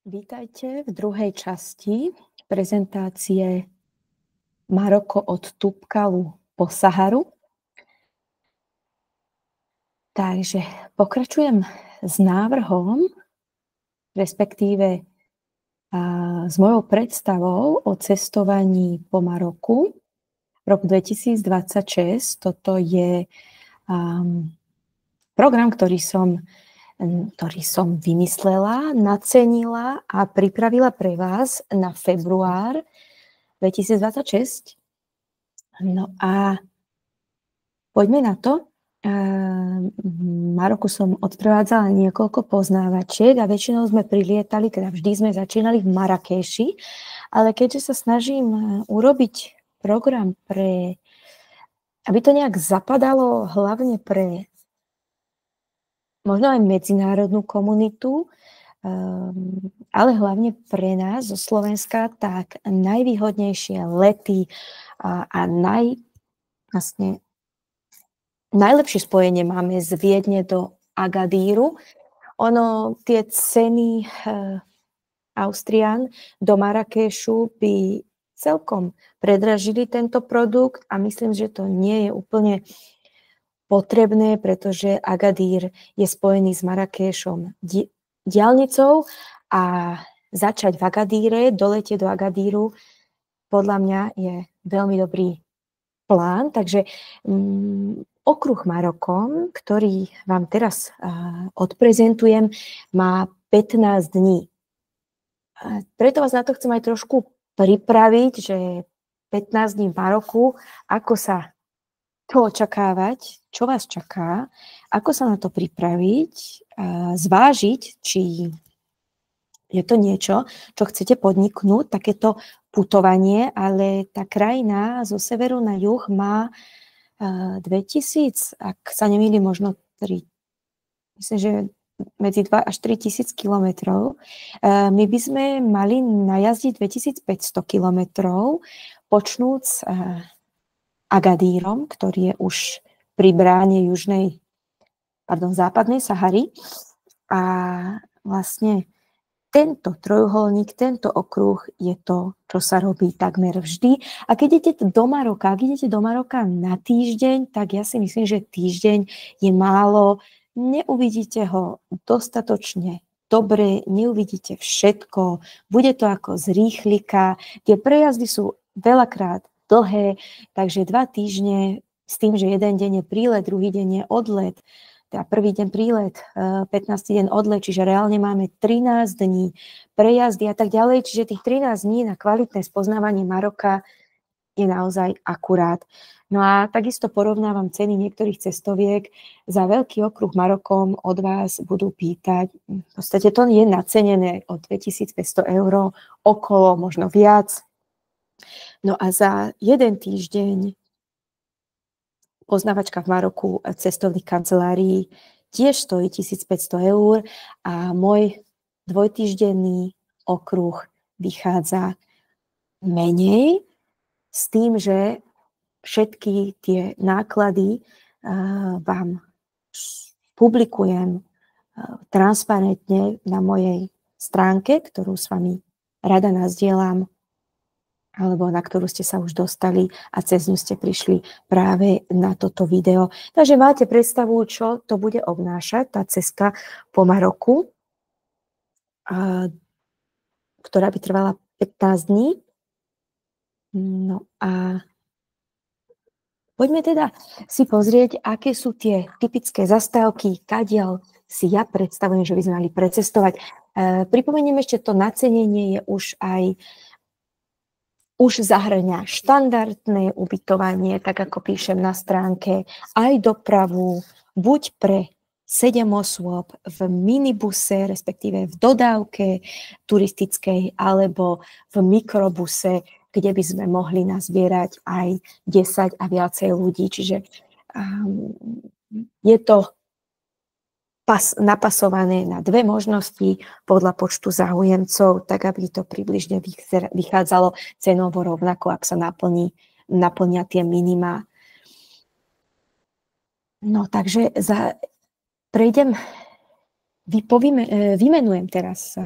Vítajte v druhej časti prezentácie Maroko od Tupkalu po Saharu. Takže pokračujem s návrhom, respektíve s mojou predstavou o cestovaní po Maroku v roku 2026. Toto je program, ktorý som vymyslela, nacenila a pripravila pre vás na február 2026. No a poďme na to. V Maroku som odprevádzala niekoľko poznávačiek a väčšinou sme prilietali, teda vždy sme začínali v Marrakeši, ale keďže sa snažím urobiť program aby to nejak zapadalo hlavne pre možno aj medzinárodnú komunitu, ale hlavne pre nás zo Slovenska, tak najvýhodnejšie lety a najlepšie spojenie máme z Viedne do Agadíru. Tie ceny Austrian do Marrakešu by celkom predražili tento produkt a myslím, že to nie je úplne potrebné, pretože Agadír je spojený s Marrakešom diaľnicou a začať v Agadíre, doletieť do Agadíru, podľa mňa je veľmi dobrý plán. Takže okruh Marokom, ktorý vám teraz odprezentujem, má 15 dní. Preto vás na to chcem aj trošku pripraviť, že 15 dní v Maroku, ako sa to očakávať, čo vás čaká, ako sa na to pripraviť, zvážiť, či je to niečo, čo chcete podniknúť, takéto putovanie, ale tá krajina zo severu na juh má 2000, ak sa nemýlim, možno 3, myslím, že medzi 2 až 3 tisíc kilometrov. My by sme mali najazdiť 2500 kilometrov, počnúc Agadírom, ktorý je už pri bráne západnej Sahary. A vlastne tento trojuholník, tento okruh je to, čo sa robí takmer vždy. A keď idete do Maroka na týždeň, tak ja si myslím, že týždeň je málo. Neuvidíte ho dostatočne dobre, neuvidíte všetko. Bude to ako z rýchlika. Tie prejazdy sú veľakrát dlhé, takže 2 týždne s tým, že jeden deň je prílet, druhý deň je odlet, teda prvý deň prílet, 15. deň odlet, čiže reálne máme 13 dní prejazdy a tak ďalej, čiže tých 13 dní na kvalitné spoznávanie Maroka je naozaj akurát. No a takisto porovnávam ceny niektorých cestoviek. Za veľký okruh Marokom od vás budú pýtať, v podstate to je nacenené od 2500 €, okolo, možno viac. No a za jeden týždeň poznávačka v Maroku cestovných kancelárií tiež stojí 1500 € a môj dvojtýždenný okruh vychádza menej, s tým, že všetky tie náklady vám publikujem transparentne na mojej stránke, ktorú s vami rada nazdielam, alebo na ktorú ste sa už dostali a cez ňu ste prišli práve na toto video. Takže máte predstavu, čo to bude obnášať, tá cesta po Maroku, ktorá by trvala 15 dní. No a poďme teda si pozrieť, aké sú tie typické zastávky, kadiaľ si ja predstavujem, že by sme mali precestovať. Pripomeniem ešte, to nacenenie je už zahŕňa štandardné ubytovanie, tak ako píšem na stránke, aj dopravu, buď pre 7 osôb v minibuse, respektíve v dodávke turistickej, alebo v mikrobuse, kde by sme mohli nazbierať aj 10 a viacej ľudí. Čiže je to napasované na 2 možnosti podľa počtu záujemcov, tak aby to približne vychádzalo cenovo rovnako, ak sa naplnia tie minima. No takže vymenujem teraz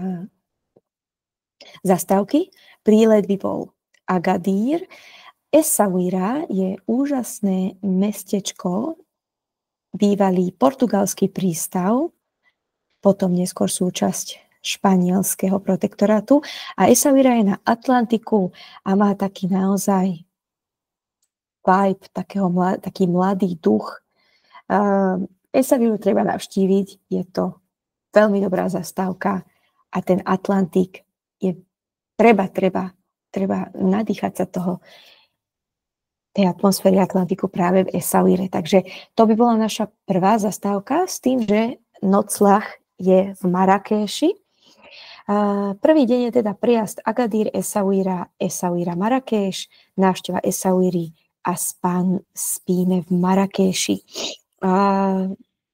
zastávky. Prílet by bol Agadir. Essaouira je úžasné mestečko, bývalý portugalský prístav, potom neskôr súčasť španielského protektorátu. A Essaouira je na Atlantiku a má taký naozaj vibe, taký mladý duch. Essaouiru treba navštíviť, je to veľmi dobrá zastávka a ten Atlantik je treba nadýchať sa tej atmosféry Atlantiku práve v Essaouire. Takže to by bola naša prvá zastávka s tým, že nocľah je v Marrakeši. Prvý deň je teda prijazd Agadir, Essaouira, Marrakeš, návšteva Essaouiry a spíme v Marrakeši.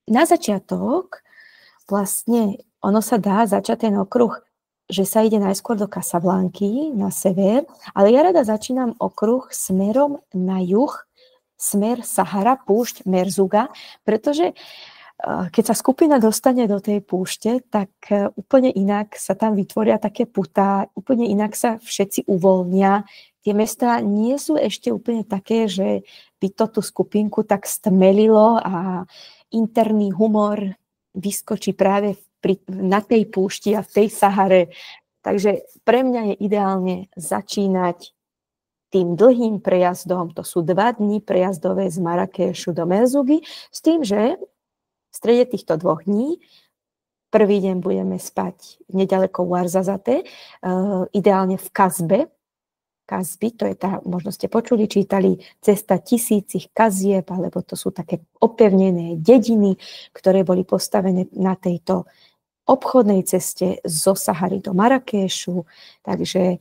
Na začiatok vlastne ono sa dá začať ten okruh, že sa ide najskôr do Casablanky na sever, ale ja rada začínam okruh smerom na juh, smer Sahara, púšť Merzouga, pretože keď sa skupina dostane do tej púšte, tak úplne inak sa tam vytvoria také putá, úplne inak sa všetci uvoľnia. Tie mestá nie sú ešte úplne také, že by to tú skupinku tak stmelilo a interný humor vyskočí práve na tej púšti a v tej Sahare. Takže pre mňa je ideálne začínať tým dlhým prejazdom. To sú 2 dni prejazdové z Marrakešu do Merzougy, s tým, že v strede týchto 2 dní prvý deň budeme spať nedaleko Ouarzazate, ideálne v Kasbe. Kasby, to je tá, možno ste počuli, čítali Cesta tisícich kazieb, alebo to sú také opevnené dediny, ktoré boli postavené na tejto obchodnej ceste zo Sahary do Marrakešu. Takže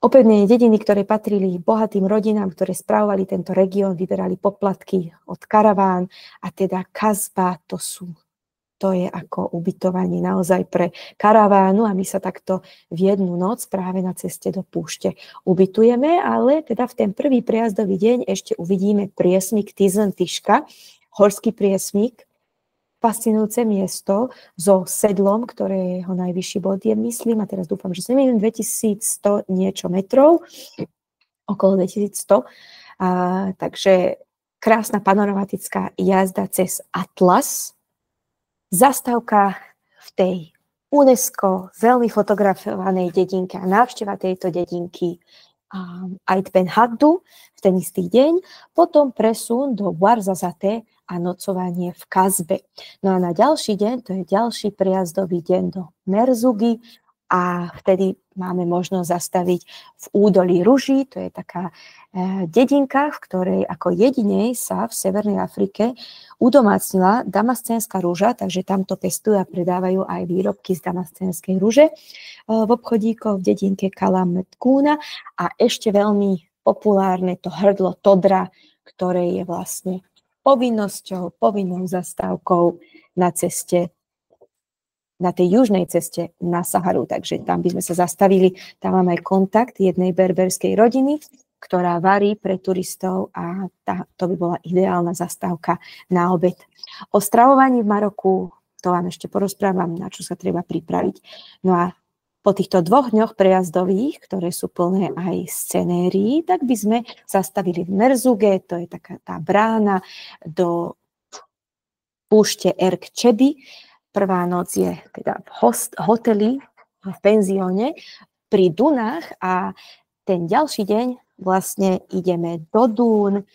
opevnené dediny, ktoré patrili bohatým rodinám, ktoré spravovali tento región, vyberali poplatky od karaván a teda Kasba, to je ako ubytovanie naozaj pre karavánu a my sa takto v jednu noc práve na ceste do púšte ubytujeme, ale teda v ten prvý prijazdový deň ešte uvidíme priesmik Tizen-Tiška, horský priesmik, fascinujúce miesto so sedlom, ktoré jeho najvyšší bod je, myslím, a teraz dúfam, že sa nemýlim, 2100 niečo metrov, okolo 2100, takže krásna panoramatická jazda cez Atlas, zastávka v tej UNESCO veľmi fotografovanej dedinke a návšteva tejto dedinky Ait Ben Haddu v ten istý deň, potom presun do Ouarzazate a nocovanie v Kasbe. No a na ďalší deň, to je ďalší prijazdový deň do Merzougy a vtedy máme možnosť zastaviť v údolí Ruži, to je taká dedinka, v ktorej ako jedinej sa v Severnej Afrike udomácnila damascénska rúža, takže tamto pestujú a predávajú aj výrobky z damascénskej rúže v obchodíkoch v dedinke Kalam Medkúna a ešte veľmi populárne to hrdlo Todra, ktoré je vlastne povinnou zastávkou na ceste, na tej južnej ceste na Saharu. Takže tam by sme sa zastavili, tam máme aj kontakt jednej berberskej rodiny, ktorá varí pre turistov a to by bola ideálna zastávka na obed. O stravovaní v Maroku, to vám ešte porozprávam, na čo sa treba pripraviť. No a po týchto 2 dňoch prejazdových, ktoré sú plné aj scenérií, tak by sme zastavili v Merzouge, to je taká tá brána do púšte Erk Čeby. Prvá noc je teda v hoteli, v penzióne pri Dunách a ten ďalší deň vlastne ideme do Dún,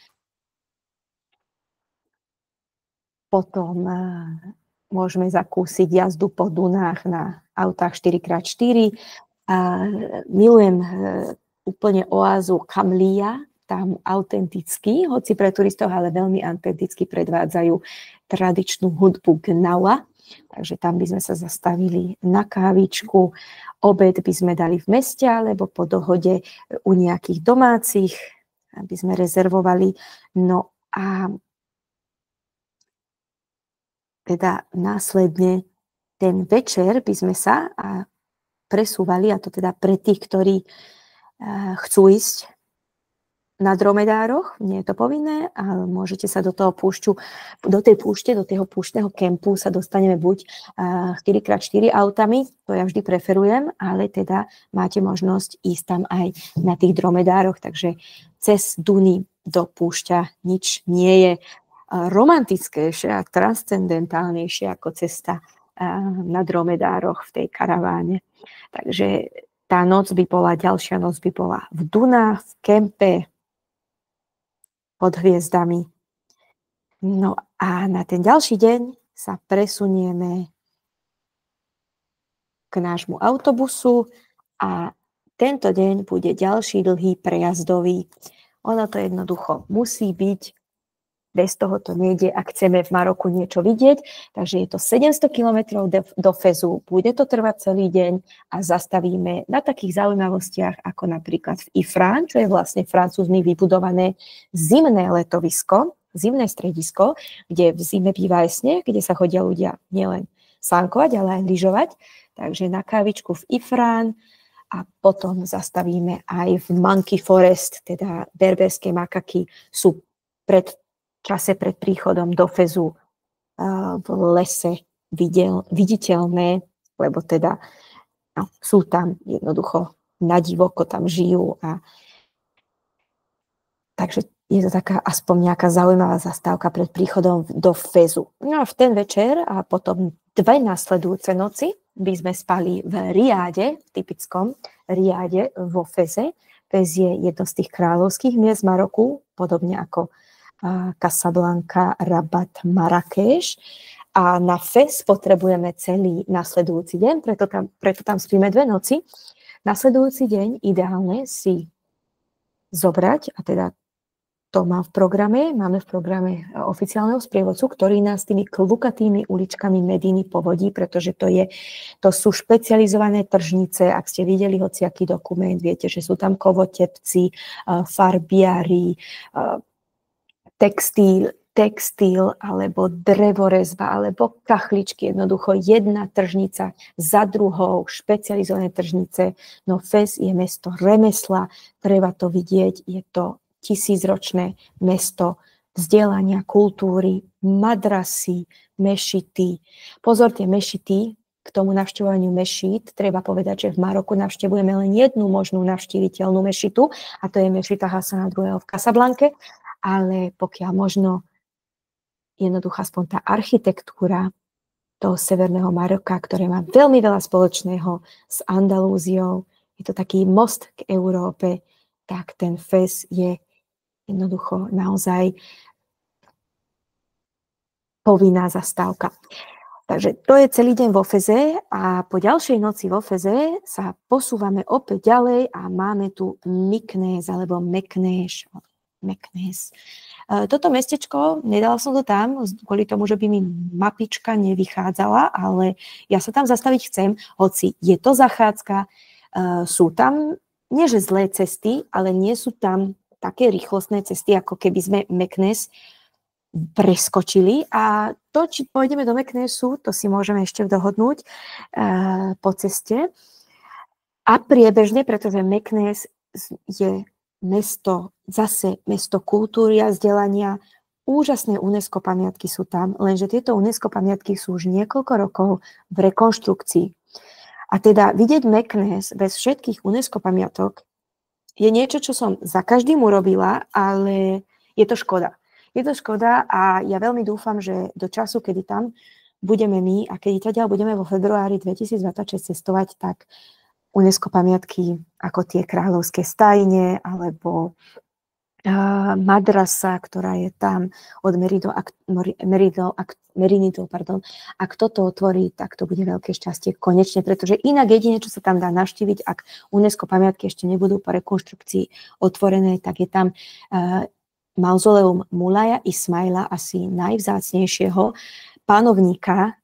potom môžeme zakúsiť jazdu po Dunách na autách 4x4. Milujem úplne oázu Kamlia, tam autenticky, hoci pre turistov, ale veľmi autenticky predvádzajú tradičnú hudbu Gnawa. Takže tam by sme sa zastavili na kávičku, obed by sme dali v meste alebo po dohode u nejakých domácich, aby sme rezervovali. No a teda následne ten večer by sme sa presúvali, a to teda pre tých, ktorí chcú ísť na dromedároch, nie je to povinné, ale môžete sa do toho do toho púštneho kempu sa dostaneme buď 4x4 autami, to ja vždy preferujem, ale teda máte možnosť ísť tam aj na tých dromedároch, takže cez Duny do púšťa nič nie je romantickejšie a transcendentálnejšie ako cesta na dromedároch v tej karaváne. Takže tá ďalšia noc by bola v Dunách, v kempe, pod hviezdami. No a na ten ďalší deň sa presunieme k nášmu autobusu a tento deň bude ďalší dlhý prejazdový. Ono to jednoducho musí byť, bez toho to nejde, ak chceme v Maroku niečo vidieť. Takže je to 700 km do Fezu, bude to trvať celý deň a zastavíme na takých zaujímavostiach, ako napríklad v Ifrán, čo je vlastne Francúzmi vybudované zimné letovisko, zimné stredisko, kde v zime býva aj sneh, kde sa chodia ľudia nielen sánkovať, ale aj lyžovať. Takže na kávičku v Ifrán a potom zastavíme aj v Monkey Forest, teda berberské makaky sú čase pred príchodom do Fezu v lese viditeľné, lebo teda sú tam jednoducho na divoko, tam žijú. Takže je to taká aspoň nejaká zaujímavá zastávka pred príchodom do Fezu. No a v ten večer a potom 2 nasledujúce noci by sme spali v Riáde, v typickom Riáde vo Feze. Fez je jedno z tých kráľovských miest Maroku, podobne ako Casablanca, Rabat, Marrakeš. A na Fez potrebujeme celý nasledujúci deň, preto tam spíme 2 noci. Nasledujúci deň ideálne si zobrať, a teda to máme v programe oficiálneho sprievodcu, ktorý nás tými klbukatými uličkami Mediny povodí, pretože to sú špecializované tržnice. Ak ste videli hociaký dokument, viete, že sú tam kovotepci, farbiari, textil, alebo drevorezba, alebo kachličky. Jednoducho jedna tržnica za druhou, špecializované tržnice. No Fez je mesto remesla, treba to vidieť, je to 1000-ročné mesto vzdelania, kultúry, madrasy, mešity. Pozor, tie mešity, k tomu navštevovaniu mešít, treba povedať, že v Maroku navštevujeme len jednu možnú navštíviteľnú mešitu, a to je mešita Hasana II. V Casablanke. Ale pokiaľ možno jednoducho aspoň tá architektúra toho severného Maroka, ktoré má veľmi veľa spoločného s Andalúziou, je to taký most k Európe, tak ten Fez je jednoducho naozaj povinná zastávka. Takže to je celý deň vo Feze a po ďalšej noci vo Feze sa posúvame opäť ďalej a máme tu Meknés alebo Meknés. Toto mestečko, nedala som to tam, kvôli tomu, že by mi mapička nevychádzala, ale ja sa tam zastaviť chcem, hoci je to zachádzka, sú tam, nie že zlé cesty, ale nie sú tam také rýchlostné cesty, ako keby sme Meknés preskočili. A to, či pôjdeme do Meknésu, to si môžeme ešte dohodnúť po ceste. A priebežne, pretože Meknés je zase mesto kultúry a vzdelania, úžasné UNESCO pamiatky sú tam, lenže tieto UNESCO pamiatky sú už niekoľko rokov v rekonštrukcii. A teda vidieť Meknés bez všetkých UNESCO pamiatok je niečo, čo som za každým urobila, ale je to škoda. Je to škoda a ja veľmi dúfam, že do času, kedy tam budeme my a keď teda budeme vo februári 2026 cestovať, tak UNESCO pamiatky ako tie kráľovské stajne alebo madrasa, ktorá je tam od Merinidov, ak toto otvorí, tak to bude veľké šťastie konečne, pretože inak jedine, čo sa tam dá navštíviť, ak UNESCO pamiatky ešte nebudú po rekonštrukcii otvorené, tak je tam mauzoleum Mulaja Ismaila, asi najvzácnejšieho panovníka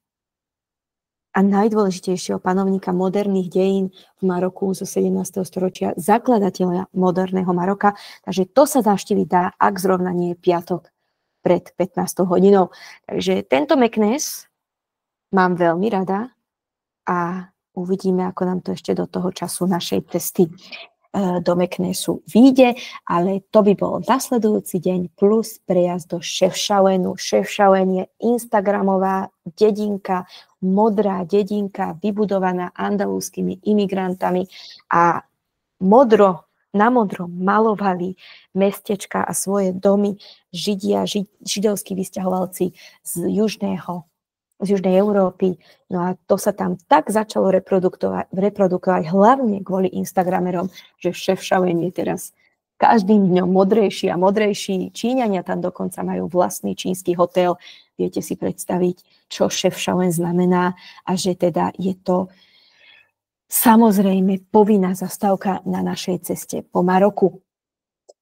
a najdôležitejšieho panovníka moderných dejín v Maroku zo 17. storočia, zakladateľa moderného Maroka. Takže to sa navštíviť dá, ak zrovna nie je piatok pred 15. hodinou. Takže tento Meknés mám veľmi rada a uvidíme, ako nám to ešte do toho času našej cesty do Meknesu vyjde, ale to by bol nasledujúci deň plus prejazd do Chefchaounu. Chefchaouen je instagramová dedinka, modrá dedinka, vybudovaná andalúzskými imigrantami a na modro malovali mestečka a svoje domy Židia, židovskí vysťahovalci z Južnej Európy. No a to sa tam tak začalo reprodukovať hlavne kvôli Instagramerom, že Chefchaouen je teraz každým dňom modrejší a modrejší. Číňania tam dokonca majú vlastný čínsky hotel. Viete si predstaviť, čo Chefchaouen znamená a že teda je to samozrejme povinná zastávka na našej ceste po Maroku.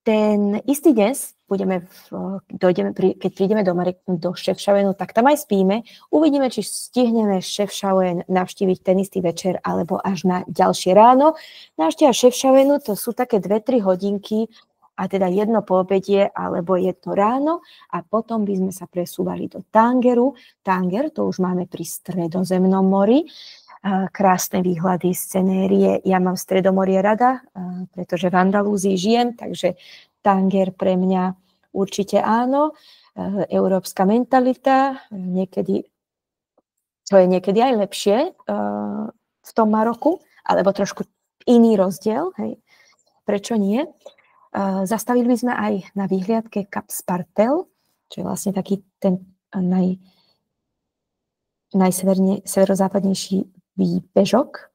Ten istý deň keď prídeme do Chefchaounu, tak tam aj spíme. Uvidíme, či stihneme Chefchaouen navštíviť ten istý večer, alebo až na ďalšie ráno. Návšteva Chefchaounu to sú také 2-3 hodinky, a teda jedno po obede, alebo jedno ráno. A potom by sme sa presúvali do Tangeru. Tanger, to už máme pri Stredozemnom mori. Krásne výhľady, scenérie. Ja mám Stredomorie rada, pretože v Andalúzii žijem, takže Tanger pre mňa určite áno. Európska mentalita, čo je niekedy aj lepšie v tom Maroku, alebo trošku iný rozdiel. Hej. Prečo nie? Zastavili by sme aj na výhliadke Cap Spartel, čo je vlastne taký ten najseverozápadnejší výbežok.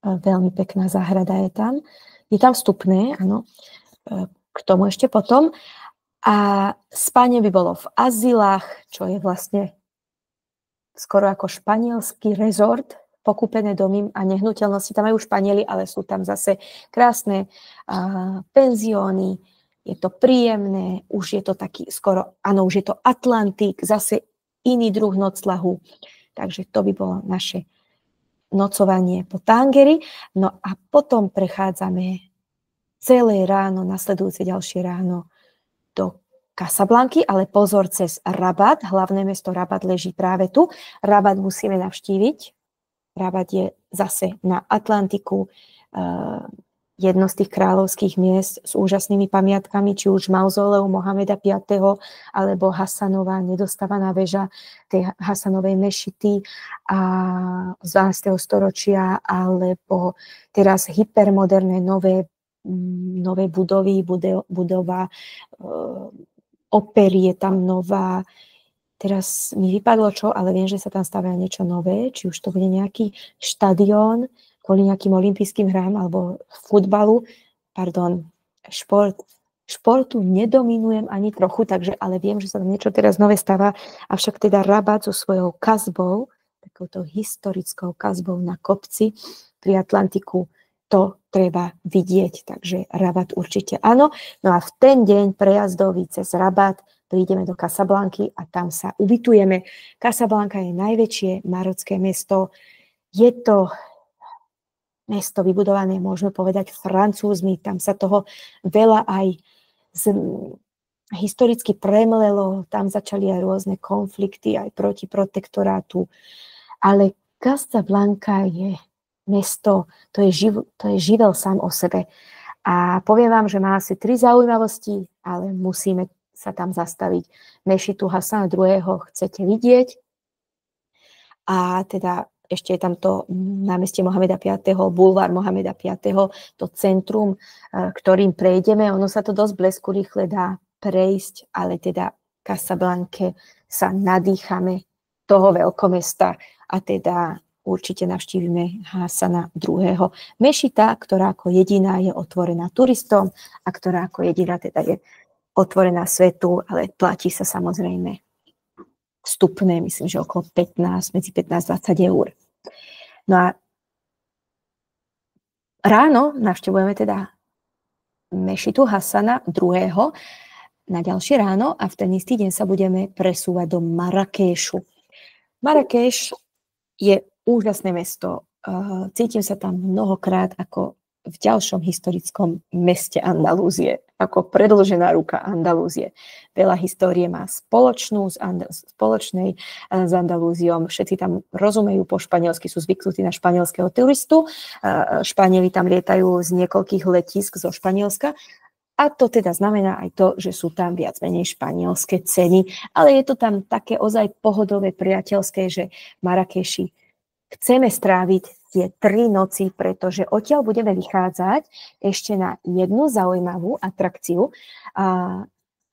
Veľmi pekná záhrada je tam. Je tam vstupné, áno, k tomu ešte potom. A spanie by bolo v azylách, čo je vlastne skoro ako španielský rezort, pokúpené domy a nehnuteľnosti. Tam majú Španieli, ale sú tam zase krásne penzióny. Je to príjemné, už je to taký skoro, áno, už je to Atlantik, zase iný druh noclahu. Takže to by bolo naše nocovanie po Tangeri. No a potom prechádzame celé ráno, nasledujúce ďalšie ráno do Casablanky, ale pozor, cez Rabat. Hlavné mesto Rabat leží práve tu. Rabat musíme navštíviť. Rabat je zase na Atlantiku, jedno z tých kráľovských miest s úžasnými pamiatkami, či už mauzoleu Mohameda V. alebo Hasanová nedostávaná väža tej Hasanovej mešity z 12. storočia, alebo teraz hypermoderné nové budova opery je tam nová. Teraz mi vypadlo čo, ale viem, že sa tam stavia niečo nové, či už to bude nejaký štadión kvôli nejakým olympijským hrám alebo futbalu. Pardon, športu nedominujem ani trochu, ale viem, že sa tam niečo teraz nové stáva. Avšak teda Rabat so svojou kasbou, takouto historickou kasbou na kopci pri Atlantiku, to treba vidieť. Takže Rabat určite áno. No a v ten deň prejazdový cez Rabat prídeme do Casablanky a tam sa ubytujeme. Casablanca je najväčšie marocké mesto. Je to mesto vybudované, môžeme povedať, Francúzmi. Tam sa toho veľa aj historicky premlelo. Tam začali aj rôzne konflikty, aj proti protektorátu. Ale Casablanca je mesto, to je živel sám o sebe. A poviem vám, že má asi 3 zaujímavosti, ale musíme sa tam zastaviť. Mešitu Hasana II. Chcete vidieť. A teda ešte je tam to námestie Mohameda V., bulvár Mohameda V., to centrum, ktorým prejdeme. Ono sa to dosť blesku rýchle dá prejsť, ale teda v Casablanke sa nadýchame toho veľkomesta a teda určite navštívime Hasana II. Mešita, ktorá ako jediná je otvorená turistom a ktorá ako jediná teda je otvorená svetu, ale platí sa samozrejme vstupné, myslím, že okolo medzi 15-20 eur. No a ráno navštevujeme teda mešitu Hasana II. Na ďalšie ráno a v ten istý deň sa budeme presúvať do Marrakešu. Marrakeš je úžasné mesto. Cítim sa tam mnohokrát ako v ďalšom historickom meste Andalúzie, ako predĺžená ruka Andalúzie. Veľa histórie má spoločnej s Andalúziom. Všetci tam rozumejú po španielsky, sú zvyknutí na španielského turistu. Španieli tam lietajú z niekoľkých letísk zo Španielska. A to teda znamená aj to, že sú tam viac menej španielské ceny. Ale je to tam také ozaj pohodové, priateľské, že v Marrakeši chceme stráviť tie 3 noci, pretože odtiaľ budeme vychádzať ešte na jednu zaujímavú atrakciu.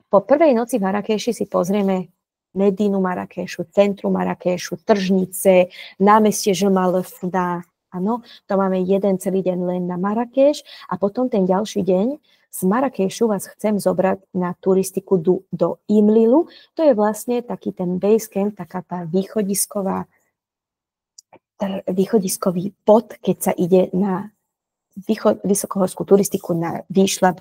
Po prvej noci v Marrakeši si pozrieme Medínu Marrakešu, centrum Marrakešu, tržnice, námestie Jean-Malefna. Áno, to máme jeden celý deň len na Marrakeš a potom ten ďalší deň z Marrakešu vás chcem zobrať na turistiku do Imlilu. To je vlastne taký ten base camp, taká tá východiskový bod, keď sa ide na vysokohorskú turistiku na výšľap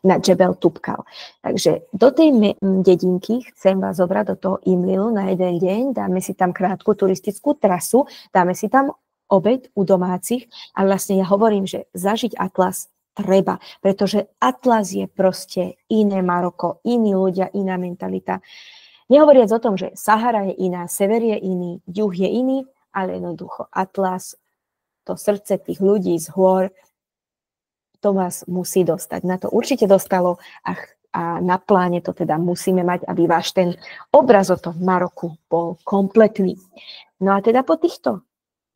na Džebel Tubkal. Takže do tej dedinky chcem vás zobrať do toho Imlilu na jeden deň, dáme si tam krátku turistickú trasu, dáme si tam obed u domácich a vlastne ja hovorím, že zažiť Atlas treba, pretože Atlas je proste iné Maroko, iní ľudia, iná mentalita. Nehovoriac o tom, že Sahara je iná, sever je iný, juh je iný, ale jednoducho Atlas, to srdce tých ľudí z hôr, to vás musí dostať. Na to určite dostalo a na pláne to teda musíme mať, aby váš ten obraz o tom Maroku bol kompletný. No a teda po týchto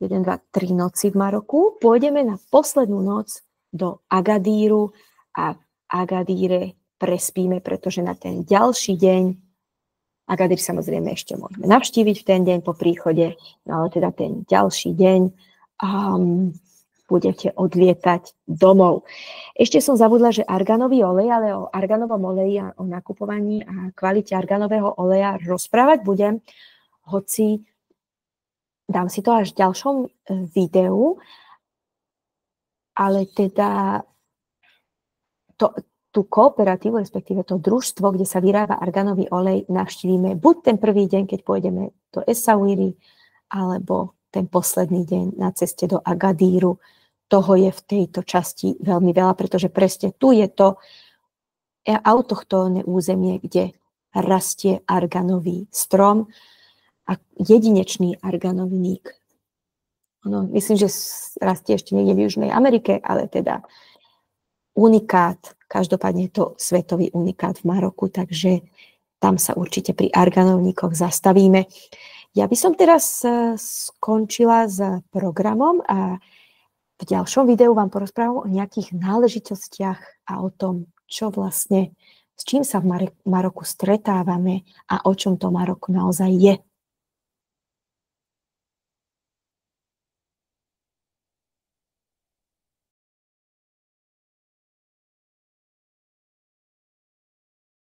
1, 2, 3 noci v Maroku pôjdeme na poslednú noc do Agadíru a v Agadíre prespíme, pretože na ten ďalší deň Agadir samozrejme ešte môžeme navštíviť v ten deň po príchode, no ale teda ten ďalší deň budete odlietať domov. Ešte som zabudla, že arganový olej, ale o arganovom oleji a o nakupovaní a kvalite arganového oleja rozprávať budem, hoci dám si to až v ďalšom videu, ale teda tú kooperatívu, respektíve to družstvo, kde sa vyrába arganový olej, navštívime buď ten prvý deň, keď pôjdeme do Essaouira, alebo ten posledný deň na ceste do Agadíru. Toho je v tejto časti veľmi veľa, pretože presne tu je to autochtónne územie, kde rastie arganový strom a jedinečný arganovník. Myslím, že rastie ešte niekde v Južnej Amerike, ale teda unikát, každopádne je to svetový unikát v Maroku, takže tam sa určite pri arganovníkoch zastavíme. Ja by som teraz skončila s programom a v ďalšom videu vám porozprávam o nejakých náležitostiach a o tom, čo vlastne, s čím sa v Maroku stretávame a o čom to Maroko naozaj je.